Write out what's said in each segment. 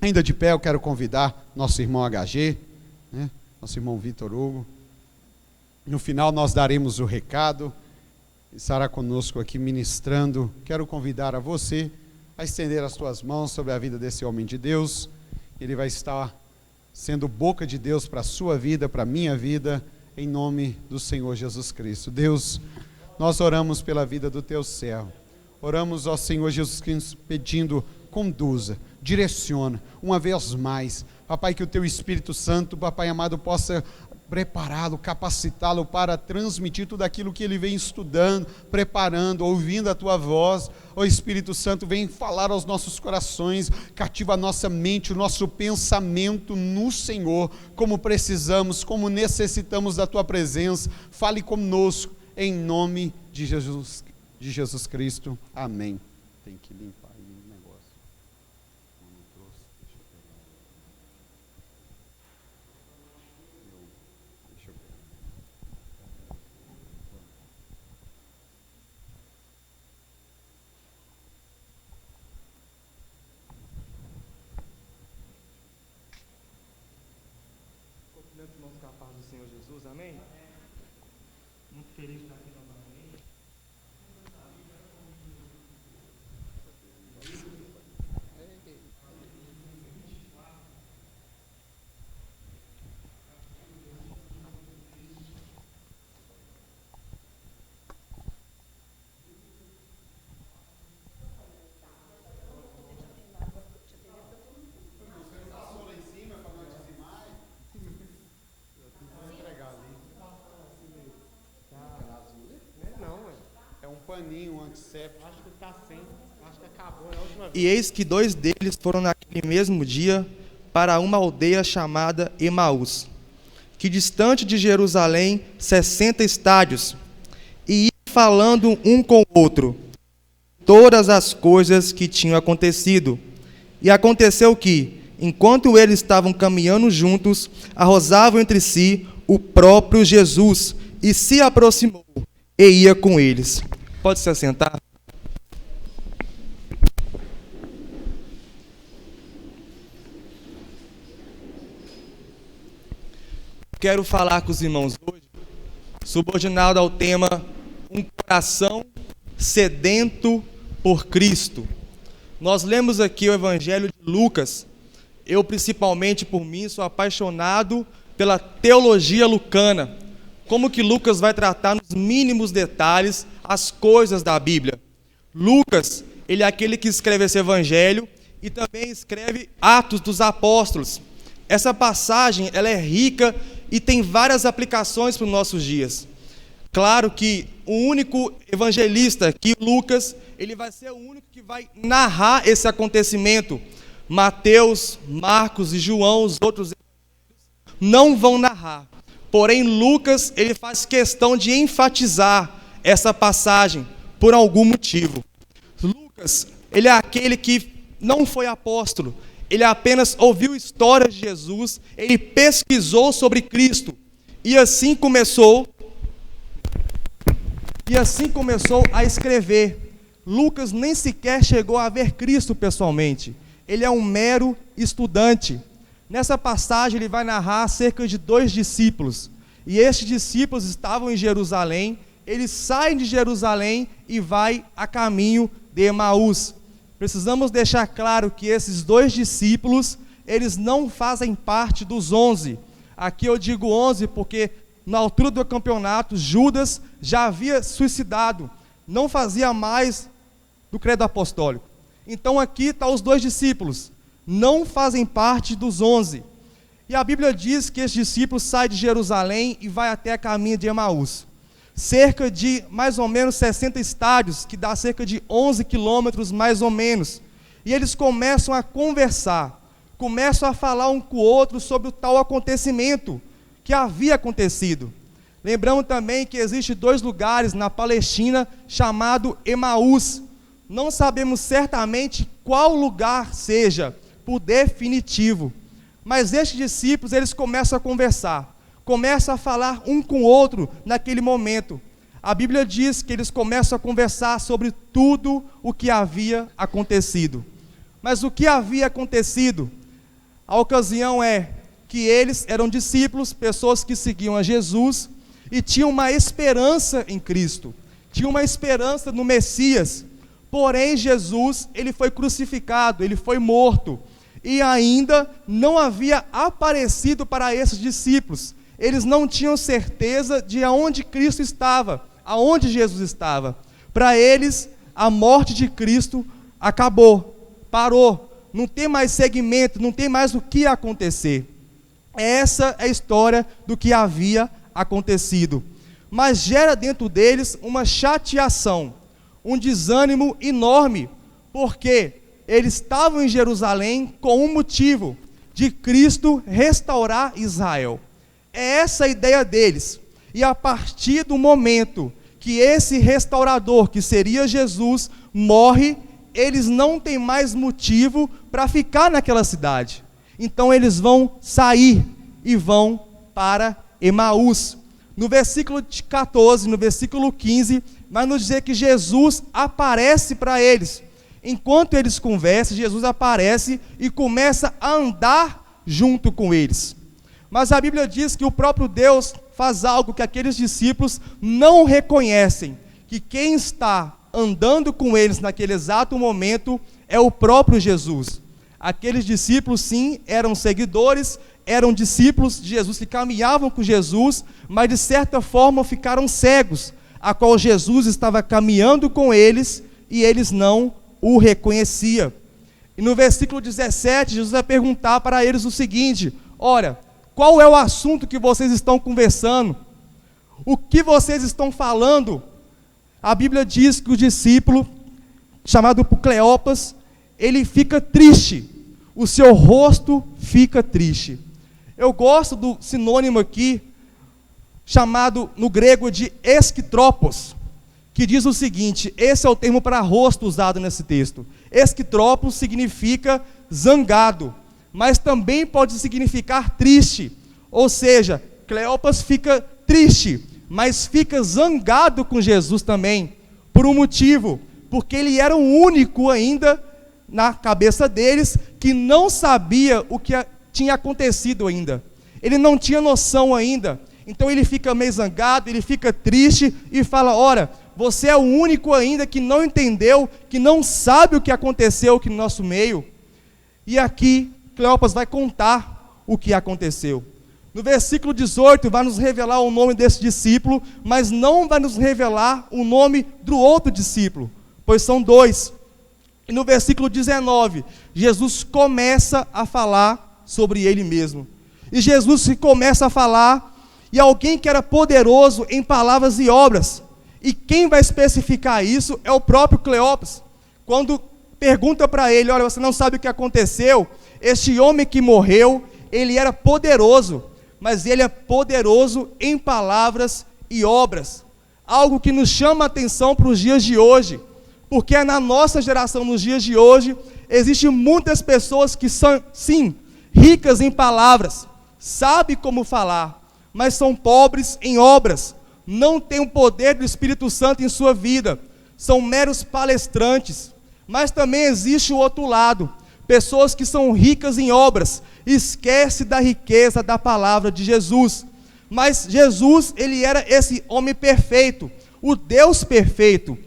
Ainda de pé, eu quero convidar nosso irmão HG, né? Nosso irmão Vitor Hugo. No final nós daremos o recado, estará conosco aqui ministrando. Quero convidar a você a estender as tuas mãos sobre a vida desse homem de Deus. Ele vai estar sendo boca de Deus para a sua vida, para a minha vida, em nome do Senhor Jesus Cristo. Deus, nós oramos pela vida do teu servo. Oramos ao Senhor Jesus Cristo pedindo, conduza, direciona, uma vez mais. Papai, que o teu Espírito Santo, Papai amado, possa prepará-lo, capacitá-lo para transmitir tudo aquilo que ele vem estudando, preparando, ouvindo a tua voz. Ó Espírito Santo, vem falar aos nossos corações, cativa a nossa mente, o nosso pensamento no Senhor, como precisamos, como necessitamos da tua presença. Fale conosco, em nome de Jesus Cristo. Amém. Tem que limpar aí o negócio. Não trouxe, deixa eu pegar. Deixa eu pegar. Cumprimento, irmãos, com a paz do Senhor Jesus, amém? Muito feliz de estar aqui novamente. Paninho, um antisséptico. Acho que está sem, acho que acabou na última vez. E eis que 2 deles foram naquele mesmo dia para uma aldeia chamada Emaús, que distante de Jerusalém 60 estádios, e iam falando um com o outro todas as coisas que tinham acontecido. E aconteceu que, enquanto eles estavam caminhando juntos, arrozavam entre si o próprio Jesus, e se aproximou e ia com eles. Pode se assentar. Quero falar com os irmãos hoje, subordinado ao tema Um coração sedento por Cristo. Nós lemos aqui o Evangelho de Lucas. Eu, principalmente por mim, sou apaixonado pela teologia lucana. Como que Lucas vai tratar nos mínimos detalhes as coisas da Bíblia. Lucas, ele é aquele que escreve esse evangelho e também escreve Atos dos Apóstolos. Essa passagem, ela é rica e tem várias aplicações para os nossos dias. Claro que o único evangelista aqui, Lucas, ele vai ser o único que vai narrar esse acontecimento. Mateus, Marcos e João, os outros não vão narrar. Porém, Lucas, ele faz questão de enfatizar essa passagem, por algum motivo. Lucas, ele é aquele que não foi apóstolo, ele apenas ouviu histórias de Jesus, ele pesquisou sobre Cristo, e assim começou a escrever. Lucas nem sequer chegou a ver Cristo pessoalmente, ele é um mero estudante. Nessa passagem ele vai narrar acerca de 2 discípulos, e estes discípulos estavam em Jerusalém. Eles saem de Jerusalém e vai a caminho de Emaús. Precisamos deixar claro que esses 2 discípulos, eles não fazem parte dos 11. Aqui eu digo 11 porque na altura do campeonato, Judas já havia suicidado, não fazia mais do credo apostólico. Então aqui estão os 2 discípulos, não fazem parte dos 11. E a Bíblia diz que esses discípulos saem de Jerusalém e vai até a caminho de Emaús. Cerca de mais ou menos 60 estádios, que dá cerca de 11 quilômetros mais ou menos. E eles começam a conversar, começam a falar um com o outro sobre o tal acontecimento que havia acontecido. Lembramos também que existem 2 lugares na Palestina chamado Emaús. Não sabemos certamente qual lugar seja, por definitivo. Mas estes discípulos, eles começam a conversar, começam a falar um com o outro naquele momento. A Bíblia diz que eles começam a conversar sobre tudo o que havia acontecido. Mas o que havia acontecido? A ocasião é que eles eram discípulos, pessoas que seguiam a Jesus e tinham uma esperança em Cristo, tinham uma esperança no Messias. Porém, Jesus, ele foi crucificado, ele foi morto, e ainda não havia aparecido para esses discípulos. Eles não tinham certeza de aonde Cristo estava, aonde Jesus estava. Para eles, a morte de Cristo acabou, parou, não tem mais segmento, não tem mais o que acontecer. Essa é a história do que havia acontecido. Mas gera dentro deles uma chateação, um desânimo enorme, porque eles estavam em Jerusalém com um motivo, de Cristo restaurar Israel. É essa a ideia deles. E a partir do momento que esse restaurador, que seria Jesus, morre, eles não têm mais motivo para ficar naquela cidade. Então eles vão sair e vão para Emaús. No versículo 14, no versículo 15, vai nos dizer que Jesus aparece para eles. Enquanto eles conversam, Jesus aparece e começa a andar junto com eles. Mas a Bíblia diz que o próprio Deus faz algo que aqueles discípulos não reconhecem, que quem está andando com eles naquele exato momento é o próprio Jesus. Aqueles discípulos, sim, eram seguidores, eram discípulos de Jesus que caminhavam com Jesus, mas de certa forma ficaram cegos, a qual Jesus estava caminhando com eles e eles não o reconheciam. E no versículo 17, Jesus vai perguntar para eles o seguinte: ora, qual é o assunto que vocês estão conversando? O que vocês estão falando? A Bíblia diz que o discípulo, chamado por Cleopas, ele fica triste, o seu rosto fica triste. Eu gosto do sinônimo aqui, chamado no grego de esquitrópos, que diz o seguinte, esse é o termo para rosto usado nesse texto. Esquitrópos significa zangado, mas também pode significar triste, ou seja, Cleopas fica triste, mas fica zangado com Jesus também, por um motivo, porque ele era o único ainda na cabeça deles que não sabia o que tinha acontecido ainda. Ele não tinha noção ainda. Então ele fica meio zangado, ele fica triste e fala: ora, você é o único ainda que não entendeu, que não sabe o que aconteceu aqui no nosso meio. E aqui Cleopas vai contar o que aconteceu. No versículo 18 vai nos revelar o nome desse discípulo, mas não vai nos revelar o nome do outro discípulo, pois são dois. E no versículo 19, Jesus começa a falar sobre ele mesmo. E Jesus começa a falar, e alguém que era poderoso em palavras e obras. E quem vai especificar isso é o próprio Cleopas. Quando pergunta para ele: olha, você não sabe o que aconteceu? Este homem que morreu, ele era poderoso, mas ele é poderoso em palavras e obras. Algo que nos chama a atenção para os dias de hoje, porque na nossa geração, nos dias de hoje, existem muitas pessoas que são, sim, ricas em palavras, sabem como falar, mas são pobres em obras, não têm o poder do Espírito Santo em sua vida, são meros palestrantes. Mas também existe o outro lado, pessoas que são ricas em obras, esquecem da riqueza da palavra de Jesus. Mas Jesus, ele era esse homem perfeito, o Deus perfeito.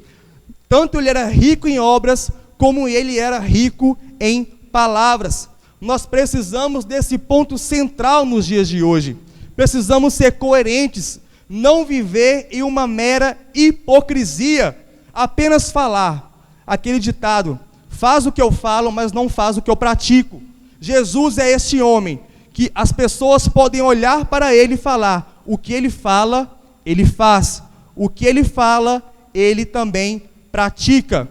Tanto ele era rico em obras, como ele era rico em palavras. Nós precisamos desse ponto central nos dias de hoje. Precisamos ser coerentes, não viver em uma mera hipocrisia, apenas falar. Aquele ditado: faz o que eu falo, mas não faz o que eu pratico. Jesus é esse homem que as pessoas podem olhar para ele e falar: o que ele fala, ele faz. O que ele fala, ele também pratica.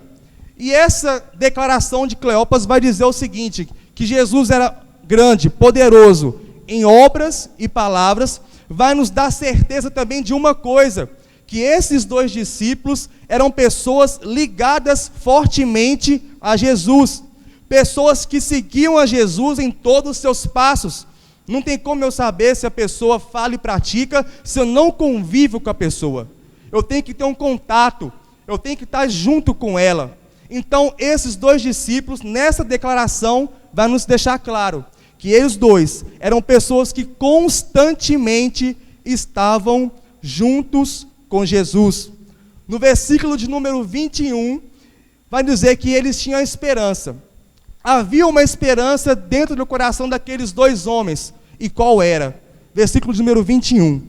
E essa declaração de Cleopas vai dizer o seguinte: que Jesus era grande, poderoso em obras e palavras, vai nos dar certeza também de uma coisa, que esses dois discípulos eram pessoas ligadas fortemente a Jesus, pessoas que seguiam a Jesus em todos os seus passos. Não tem como eu saber se a pessoa fala e pratica, se eu não convivo com a pessoa. Eu tenho que ter um contato, eu tenho que estar junto com ela. Então esses dois discípulos, nessa declaração, vai nos deixar claro, que eles dois eram pessoas que constantemente estavam juntos com Jesus. No versículo de número 21, vai dizer que eles tinham esperança. Havia uma esperança dentro do coração daqueles dois homens. E qual era? Versículo de número 21.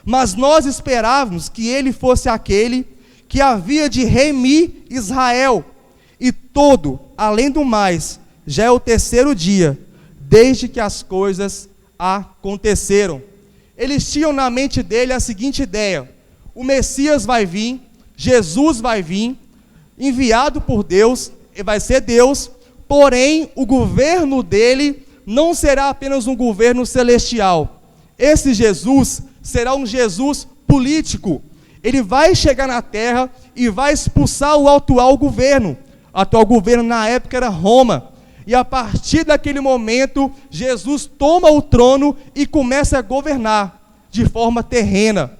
Mas nós esperávamos que ele fosse aquele que havia de remir Israel. E todo, além do mais, já é o terceiro dia, desde que as coisas aconteceram. Eles tinham na mente dele a seguinte ideia: o Messias vai vir, Jesus vai vir, enviado por Deus, vai ser Deus, porém o governo dele não será apenas um governo celestial. Esse Jesus será um Jesus político. Ele vai chegar na terra e vai expulsar o atual governo. O atual governo na época era Roma. E a partir daquele momento, Jesus toma o trono e começa a governar de forma terrena.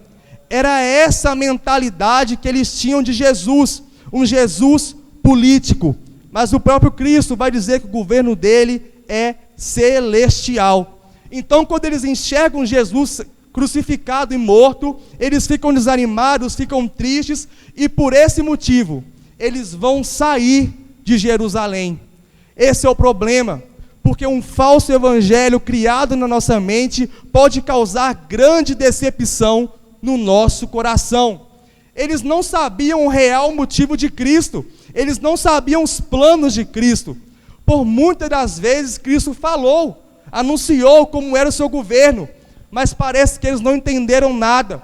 Era essa a mentalidade que eles tinham de Jesus, um Jesus político. Mas o próprio Cristo vai dizer que o governo dele é celestial. Então, quando eles enxergam Jesus crucificado e morto, eles ficam desanimados, ficam tristes, e por esse motivo, eles vão sair de Jerusalém. Esse é o problema, porque um falso evangelho criado na nossa mente pode causar grande decepção no nosso coração. Eles não sabiam o real motivo de Cristo, eles não sabiam os planos de Cristo. Por muitas das vezes Cristo falou, anunciou como era o seu governo, mas parece que eles não entenderam nada.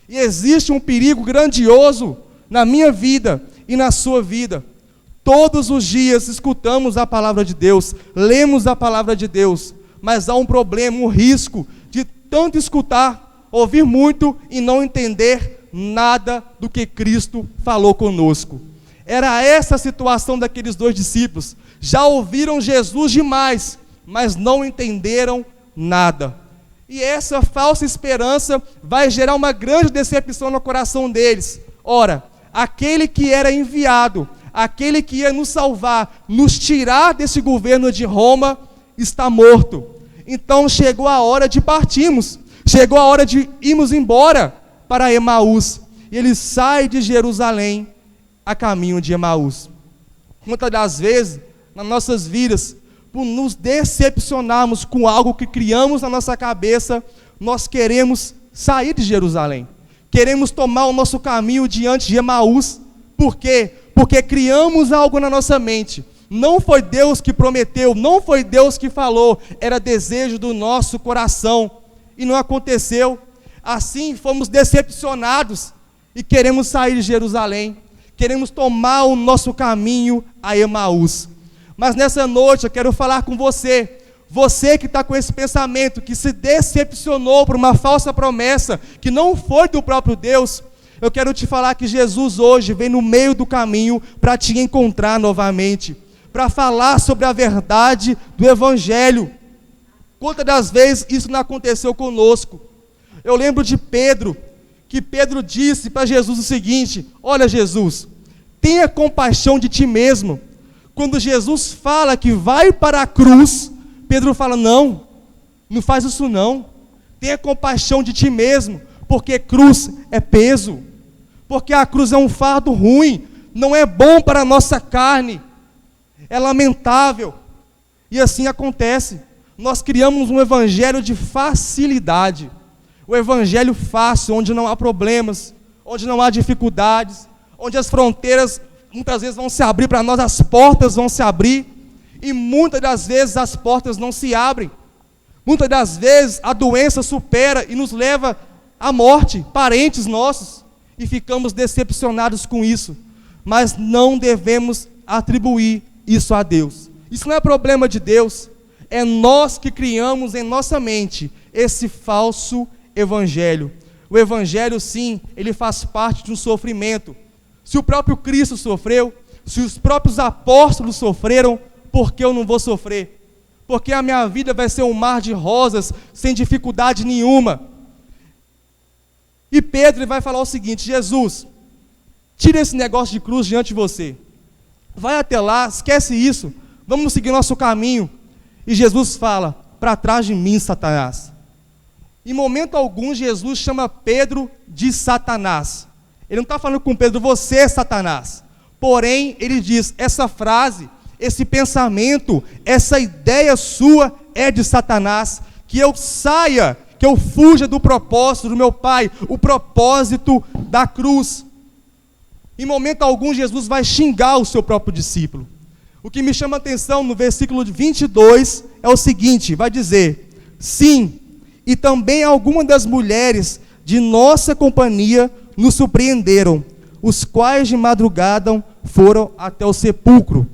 E existe um perigo grandioso na minha vida e na sua vida. Todos os dias escutamos a palavra de Deus, lemos a palavra de Deus, mas há um problema, um risco de tanto escutar, ouvir muito e não entender nada do que Cristo falou conosco. Era essa a situação daqueles dois discípulos. Já ouviram Jesus demais, mas não entenderam nada. E essa falsa esperança vai gerar uma grande decepção no coração deles. Ora, aquele que era enviado, aquele que ia nos salvar, nos tirar desse governo de Roma, está morto. Então chegou a hora de partirmos, chegou a hora de irmos embora para Emaús. E ele sai de Jerusalém a caminho de Emaús. Muitas das vezes, nas nossas vidas, por nos decepcionarmos com algo que criamos na nossa cabeça, nós queremos sair de Jerusalém. Queremos tomar o nosso caminho diante de Emaús. Por quê? Porque criamos algo na nossa mente. Não foi Deus que prometeu, não foi Deus que falou, era desejo do nosso coração. E não aconteceu. Assim fomos decepcionados e queremos sair de Jerusalém. Queremos tomar o nosso caminho a Emaús. Mas nessa noite eu quero falar com você. Você que está com esse pensamento, que se decepcionou por uma falsa promessa, que não foi do próprio Deus, eu quero te falar que Jesus hoje vem no meio do caminho para te encontrar novamente, para falar sobre a verdade do Evangelho. Quantas das vezes isso não aconteceu conosco? Eu lembro de Pedro, que Pedro disse para Jesus o seguinte: olha Jesus, tenha compaixão de ti mesmo. Quando Jesus fala que vai para a cruz, Pedro fala, não faz isso não, tenha compaixão de ti mesmo, porque cruz é peso, porque a cruz é um fardo ruim, não é bom para a nossa carne, é lamentável. E assim acontece, nós criamos um evangelho de facilidade, o evangelho fácil, onde não há problemas, onde não há dificuldades, onde as fronteiras muitas vezes vão se abrir para nós, as portas vão se abrir, e muitas das vezes as portas não se abrem. Muitas das vezes a doença supera e nos leva à morte, parentes nossos, e ficamos decepcionados com isso. Mas não devemos atribuir isso a Deus. Isso não é problema de Deus, é nós que criamos em nossa mente esse falso evangelho. O evangelho, sim, ele faz parte de um sofrimento. Se o próprio Cristo sofreu, se os próprios apóstolos sofreram, por que eu não vou sofrer? Porque a minha vida vai ser um mar de rosas, sem dificuldade nenhuma. E Pedro vai falar o seguinte: Jesus, tira esse negócio de cruz diante de você. Vai até lá, esquece isso, vamos seguir nosso caminho. E Jesus fala: para trás de mim, Satanás. Em momento algum, Jesus chama Pedro de Satanás. Ele não está falando com Pedro: você é Satanás. Porém, ele diz: essa frase, esse pensamento, essa ideia sua é de Satanás. Que eu saia, que eu fuja do propósito do meu Pai, o propósito da cruz. Em momento algum, Jesus vai xingar o seu próprio discípulo. O que me chama a atenção no versículo 22 é o seguinte: vai dizer: sim, e também algumas das mulheres de nossa companhia nos surpreenderam, os quais de madrugada foram até o sepulcro.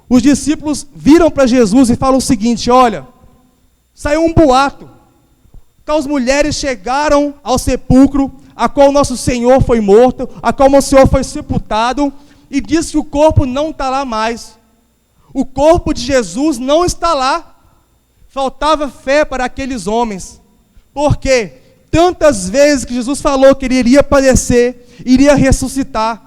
Os discípulos viram para Jesus e falam o seguinte: olha, saiu um boato, que as mulheres chegaram ao sepulcro, a qual nosso Senhor foi morto, a qual nosso Senhor foi sepultado, e diz que o corpo não está lá mais. O corpo de Jesus não está lá. Faltava fé para aqueles homens. Porque tantas vezes que Jesus falou que ele iria padecer, iria ressuscitar,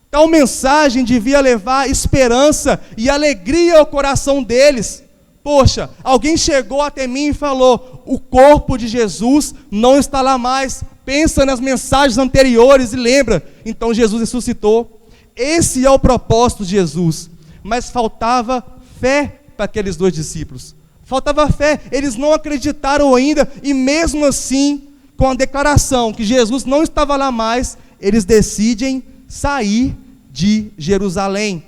tal mensagem devia levar esperança e alegria ao coração deles. Poxa, alguém chegou até mim e falou: o corpo de Jesus não está lá mais. Pensa nas mensagens anteriores e lembra. Então Jesus ressuscitou. Esse é o propósito de Jesus. Mas faltava fé para aqueles dois discípulos. Faltava fé, eles não acreditaram ainda. E mesmo assim, com a declaração que Jesus não estava lá mais, eles decidem sair de Jerusalém.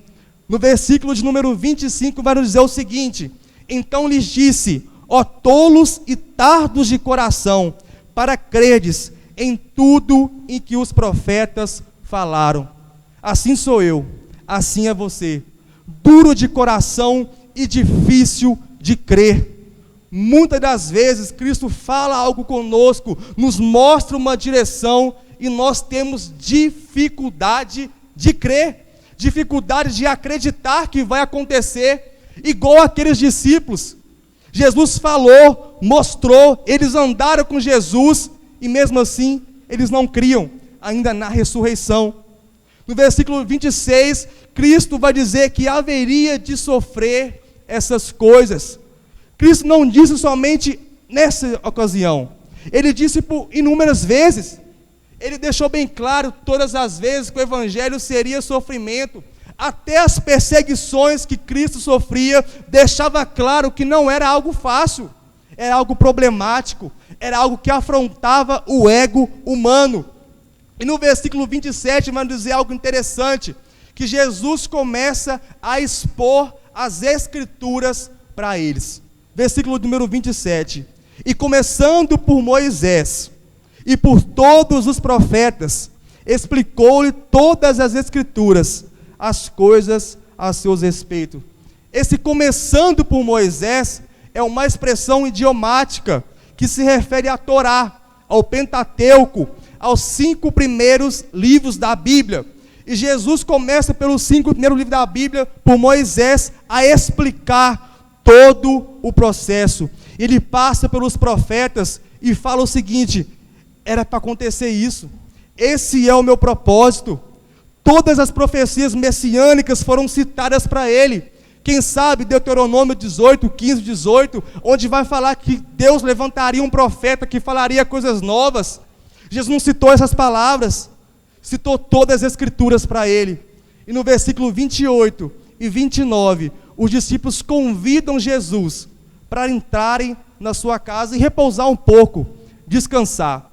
No versículo de número 25 vai nos dizer o seguinte: então lhes disse: ó tolos e tardos de coração, para crerdes em tudo em que os profetas falaram. Assim sou eu, assim é você, duro de coração e difícil de crer. Muitas das vezes Cristo fala algo conosco, nos mostra uma direção, e nós temos dificuldade de crer, dificuldade de acreditar que vai acontecer, igual aqueles discípulos. Jesus falou, mostrou, eles andaram com Jesus, e mesmo assim, eles não criam ainda na ressurreição. No versículo 26, Cristo vai dizer que haveria de sofrer essas coisas. Cristo não disse somente nessa ocasião, ele disse por inúmeras vezes. Ele deixou bem claro todas as vezes que o evangelho seria sofrimento. Até as perseguições que Cristo sofria, deixava claro que não era algo fácil, era algo problemático, era algo que afrontava o ego humano. E no versículo 27 vai dizer algo interessante, que Jesus começa a expor as escrituras para eles. Versículo número 27, e começando por Moisés e por todos os profetas, explicou-lhe todas as escrituras, as coisas a seus respeitos. Esse começando por Moisés é uma expressão idiomática que se refere à Torá, ao Pentateuco, aos 5 primeiros livros da Bíblia. E Jesus começa pelos 5 primeiros livros da Bíblia, por Moisés, a explicar todo o processo. Ele passa pelos profetas e fala o seguinte: era para acontecer isso, esse é o meu propósito. Todas as profecias messiânicas foram citadas para ele. Quem sabe Deuteronômio 18, 15, 18, onde vai falar que Deus levantaria um profeta que falaria coisas novas. Jesus não citou essas palavras, citou todas as escrituras para ele. E no versículo 28 e 29, os discípulos convidam Jesus para entrarem na sua casa e repousar um pouco, descansar.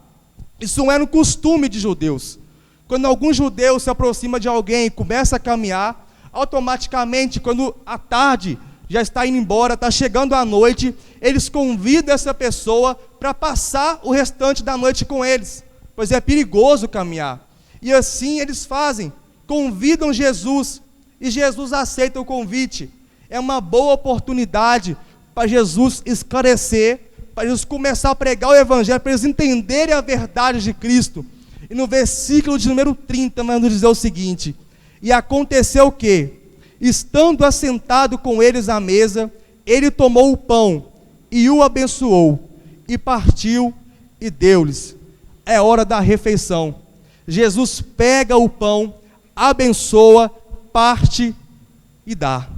Isso não era um costume de judeus. Quando algum judeu se aproxima de alguém e começa a caminhar, automaticamente, quando a tarde já está indo embora, está chegando a noite, eles convidam essa pessoa para passar o restante da noite com eles, pois é perigoso caminhar. E assim eles fazem, convidam Jesus, e Jesus aceita o convite. É uma boa oportunidade para Jesus esclarecer, para Jesus começar a pregar o evangelho, para eles entenderem a verdade de Cristo. E no versículo de número 30, vai nos dizer o seguinte: e aconteceu que, estando assentado com eles à mesa, ele tomou o pão, e o abençoou, e partiu, e deu-lhes. É hora da refeição. Jesus pega o pão, abençoa, parte e dá.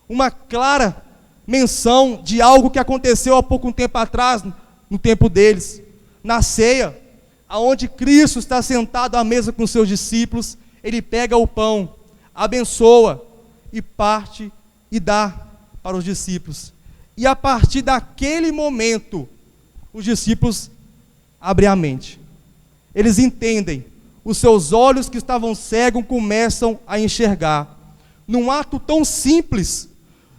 Uma clara menção de algo que aconteceu há pouco tempo atrás, no tempo deles, na ceia, aonde Cristo está sentado à mesa com seus discípulos. Ele pega o pão, abençoa e parte e dá para os discípulos. E a partir daquele momento, os discípulos abrem a mente. Eles entendem. Os seus olhos que estavam cegos começam a enxergar. Num ato tão simples,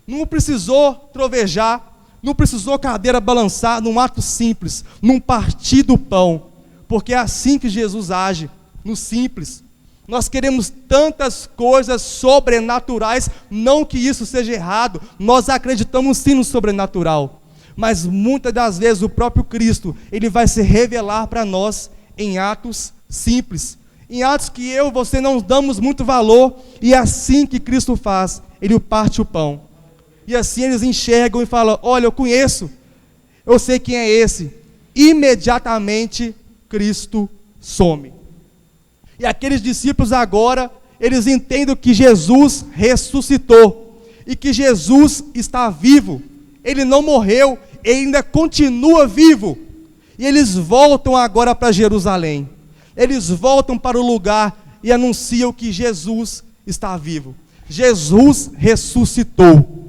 não precisou trovejar, não precisou cadeira balançar, num ato simples, num partir do pão. Porque é assim que Jesus age, no simples. Nós queremos tantas coisas sobrenaturais, não que isso seja errado, nós acreditamos sim no sobrenatural, mas muitas das vezes o próprio Cristo, ele vai se revelar para nós em atos simples, em atos que eu e você não damos muito valor, e é assim que Cristo faz, ele parte o pão, e assim eles enxergam e falam: olha, eu conheço, eu sei quem é esse. Imediatamente Cristo some. E aqueles discípulos agora, eles entendem que Jesus ressuscitou, e que Jesus está vivo, ele não morreu, ele ainda continua vivo, e eles voltam agora para Jerusalém, eles voltam para o lugar e anunciam que Jesus está vivo, Jesus ressuscitou.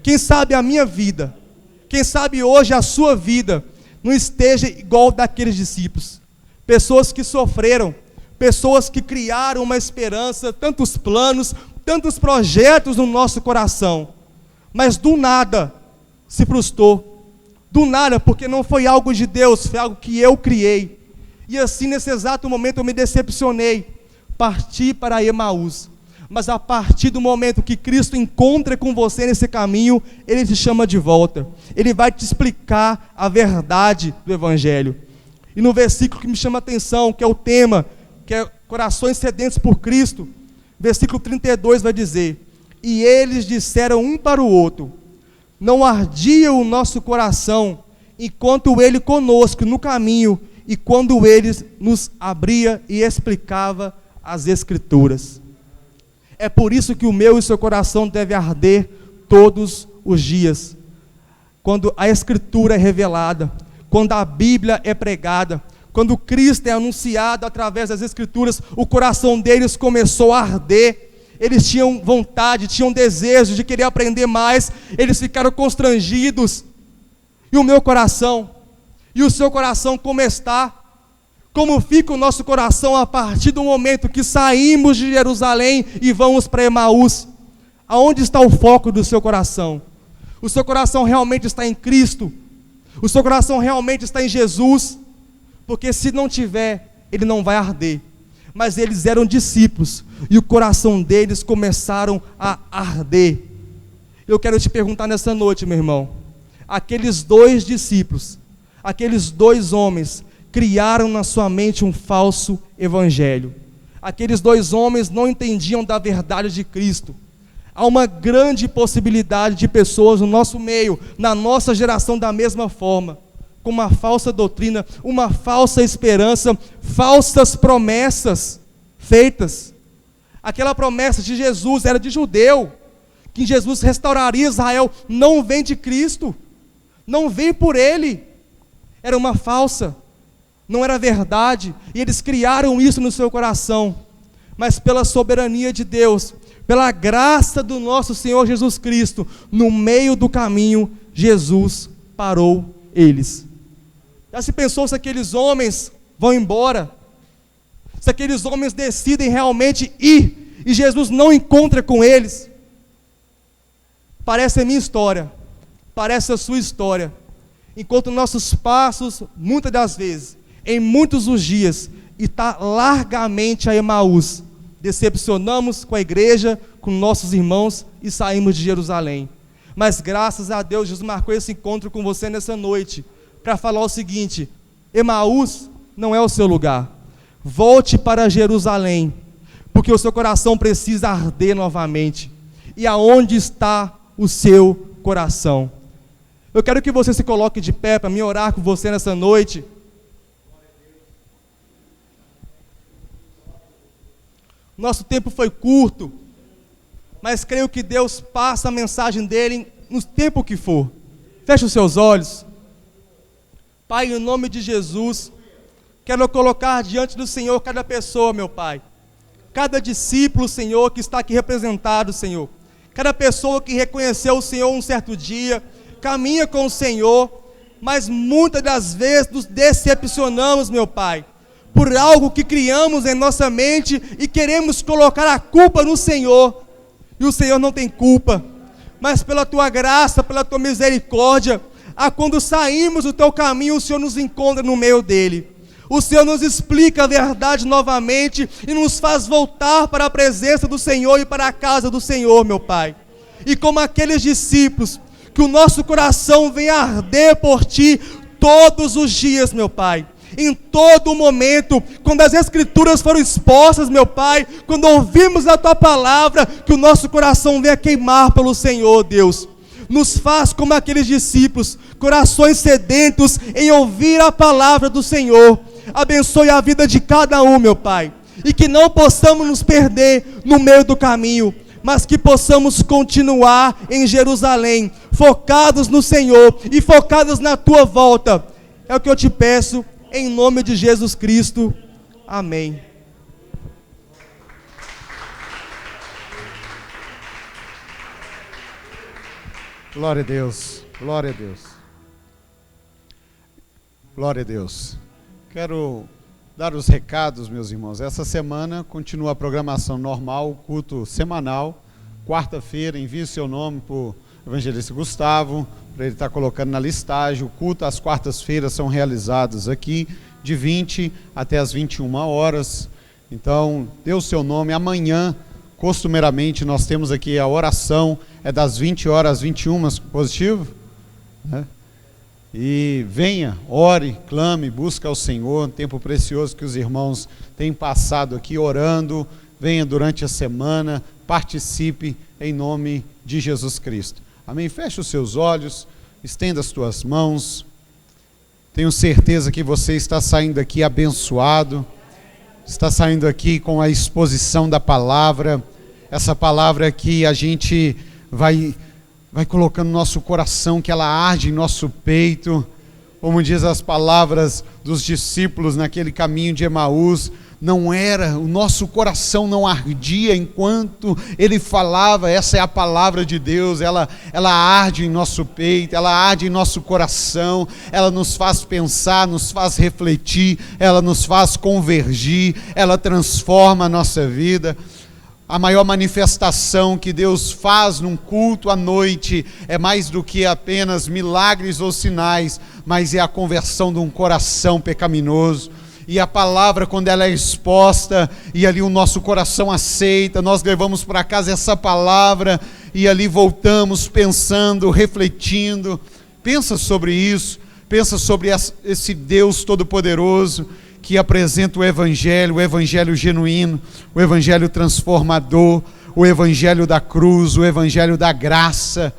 Quem sabe a minha vida, quem sabe hoje a sua vida, não esteja igual daqueles discípulos, pessoas que sofreram, pessoas que criaram uma esperança, tantos planos, tantos projetos no nosso coração, mas do nada se frustrou, do nada, porque não foi algo de Deus, foi algo que eu criei, e assim nesse exato momento eu me decepcionei, parti para Emaús, mas a partir do momento que Cristo encontra com você nesse caminho, Ele te chama de volta, Ele vai te explicar a verdade do Evangelho. E no versículo que me chama a atenção, que é o tema, que é corações sedentos por Cristo, versículo 32 vai dizer: e eles disseram um para o outro, não ardia o nosso coração, enquanto ele conosco no caminho, e quando ele nos abria e explicava as Escrituras. É por isso que o meu e o seu coração deve arder todos os dias, quando a Escritura é revelada, quando a Bíblia é pregada, quando Cristo é anunciado através das Escrituras, o coração deles começou a arder, eles tinham vontade, tinham desejo de querer aprender mais, eles ficaram constrangidos. E o meu coração, e o seu coração como está? Como fica o nosso coração a partir do momento que saímos de Jerusalém e vamos para Emaús? Aonde está o foco do seu coração? O seu coração realmente está em Cristo? O seu coração realmente está em Jesus? Porque se não tiver, ele não vai arder. Mas eles eram discípulos, e o coração deles começaram a arder. Eu quero te perguntar nessa noite, meu irmão, aqueles dois discípulos, aqueles dois homens, criaram na sua mente um falso evangelho. Aqueles dois homens não entendiam da verdade de Cristo. Há uma grande possibilidade de pessoas no nosso meio, na nossa geração da mesma forma, com uma falsa doutrina, uma falsa esperança, falsas promessas feitas. Aquela promessa de Jesus era de judeu, que Jesus restauraria Israel, não vem de Cristo, não vem por Ele, era uma falsa, não era verdade, e eles criaram isso no seu coração, mas pela soberania de Deus, pela graça do nosso Senhor Jesus Cristo, no meio do caminho, Jesus parou eles. Já se pensou se aqueles homens vão embora? Se aqueles homens decidem realmente ir, e Jesus não encontra com eles? Parece a minha história, parece a sua história, enquanto nossos passos, muitas das vezes, em muitos dos dias, e está largamente a Emaús, decepcionamos com a igreja, com nossos irmãos, e saímos de Jerusalém. Mas graças a Deus, Jesus marcou esse encontro com você nessa noite, para falar o seguinte: Emaús não é o seu lugar, volte para Jerusalém, porque o seu coração precisa arder novamente. E aonde está o seu coração? Eu quero que você se coloque de pé para me orar com você nessa noite. Nosso tempo foi curto, mas creio que Deus passa a mensagem dele no tempo que for. Feche os seus olhos. Pai, em nome de Jesus, quero colocar diante do Senhor cada pessoa, meu Pai. Cada discípulo, Senhor, que está aqui representado, Senhor. Cada pessoa que reconheceu o Senhor um certo dia, caminha com o Senhor, mas muitas das vezes nos decepcionamos, meu Pai, por algo que criamos em nossa mente e queremos colocar a culpa no Senhor. E o Senhor não tem culpa, mas pela Tua graça, pela Tua misericórdia, quando saímos do Teu caminho, o Senhor nos encontra no meio dele. O Senhor nos explica a verdade novamente e nos faz voltar para a presença do Senhor e para a casa do Senhor, meu Pai. E como aqueles discípulos, que o nosso coração venha arder por Ti todos os dias, meu Pai. Em todo momento, quando as Escrituras foram expostas, meu Pai, quando ouvimos a Tua palavra, que o nosso coração venha queimar pelo Senhor, Deus. Nos faz como aqueles discípulos, corações sedentos em ouvir a palavra do Senhor. Abençoe a vida de cada um, meu Pai, e que não possamos nos perder no meio do caminho, mas que possamos continuar em Jerusalém, focados no Senhor e focados na Tua volta. É o que eu te peço, em nome de Jesus Cristo. Amém. Glória a Deus, glória a Deus. Glória a Deus. Quero dar os recados, meus irmãos. Essa semana continua a programação normal, o culto semanal. Quarta-feira, envie seu nome para o evangelista Gustavo, para ele estar colocando na listagem. O culto às quartas-feiras são realizados aqui, de 20 até as 21 horas. Então, dê o seu nome. Amanhã, costumeiramente, nós temos aqui a oração, é das 20 horas às 21, positivo? Né? E venha, ore, clame, busque ao Senhor, um tempo precioso que os irmãos têm passado aqui orando. Venha durante a semana, participe em nome de Jesus Cristo. Amém? Feche os seus olhos, estenda as tuas mãos. Tenho certeza que você está saindo aqui abençoado, está saindo aqui com a exposição da palavra, essa palavra que a gente vai colocando no nosso coração, que ela arde em nosso peito, como diz as palavras dos discípulos naquele caminho de Emaús. O nosso coração não ardia enquanto ele falava. Essa é a palavra de Deus, ela arde em nosso peito, ela arde em nosso coração, ela nos faz pensar, nos faz refletir, ela nos faz convergir, ela transforma a nossa vida. A maior manifestação que Deus faz num culto à noite é mais do que apenas milagres ou sinais, mas é a conversão de um coração pecaminoso. E a palavra, quando ela é exposta, e ali o nosso coração aceita, nós levamos para casa essa palavra, e ali voltamos pensando, refletindo. Pensa sobre isso, pensa sobre esse Deus Todo-Poderoso, que apresenta o Evangelho genuíno, o Evangelho transformador, o Evangelho da cruz, o Evangelho da graça.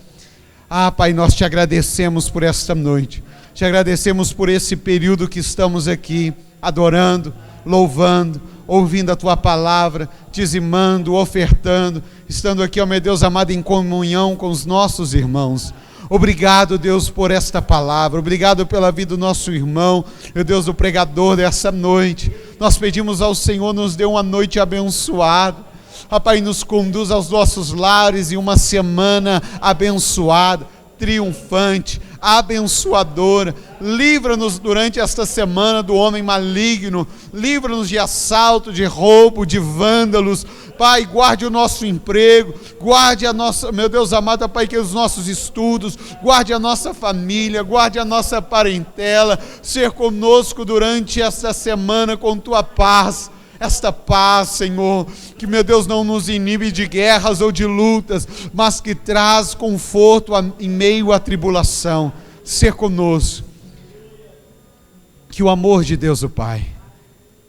Pai, nós te agradecemos por esta noite, te agradecemos por esse período que estamos aqui, adorando, louvando, ouvindo a Tua palavra, dizimando, ofertando, estando aqui, ó meu Deus amado, em comunhão com os nossos irmãos. Obrigado, Deus, por esta palavra. Obrigado pela vida do nosso irmão, meu Deus, o pregador dessa noite. Nós pedimos ao Senhor, nos dê uma noite abençoada. Pai, nos conduz aos nossos lares em uma semana abençoada, triunfante, abençoadora. Livra-nos durante esta semana do homem maligno, livra-nos de assalto, de roubo, de vândalos. Pai, guarde o nosso emprego, guarde a nossa, meu Deus amado, Pai, que os nossos estudos, guarde a nossa família, guarde a nossa parentela. Ser conosco durante esta semana com Tua paz. Esta paz, Senhor, que, meu Deus, não nos inibe de guerras ou de lutas, mas que traz conforto em meio à tribulação. Ser conosco. Que o amor de Deus o Pai,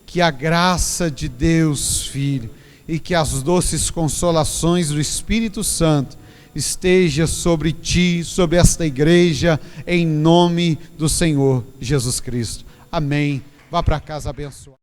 que a graça de Deus Filho e que as doces consolações do Espírito Santo esteja sobre ti, sobre esta igreja, em nome do Senhor Jesus Cristo. Amém. Vá para casa abençoado.